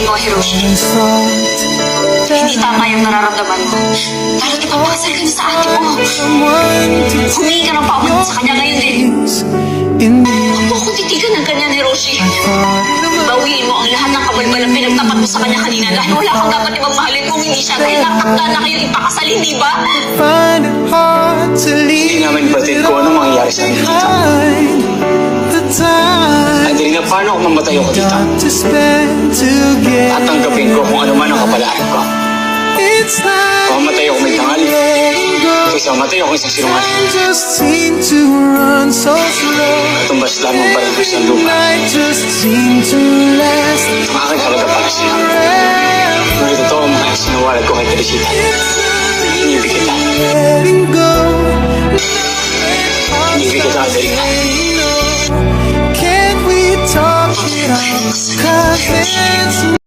mo, Hiroshi. Hindi tama yung nararamdaman mo. Lalo't ipapakasal ka na sa ate mo. Humingi ka ng paumanhin sa kanya ngayon din. Huwag mo akong titigan ng kanya, Hiroshi. Bawiin mo ang lahat ng kabalbalang pinagtapat mo sa kanya kanina dahil wala kang dapat ibang mahalin kung hindi siya dahil natakda na kayo ipakasal, hindi ba? Hindi namin batid kung anong mangyayari sa amin dito. Andali na paano kung mamatay ako dito? Tatanggapin ko kung ano man ang kapalaan ko. Kung mamatay ako may tangal, kaysa mamatay ako isang sinungaling. Katumbas lamang pa rin ko sa lupa. Ang aking halaga para siya. Ngunit totoo ang mga sinawalag ko kay Teresita. Inibig kita. Inibig kita, Adelina. Can we talk it out? 'Cause it's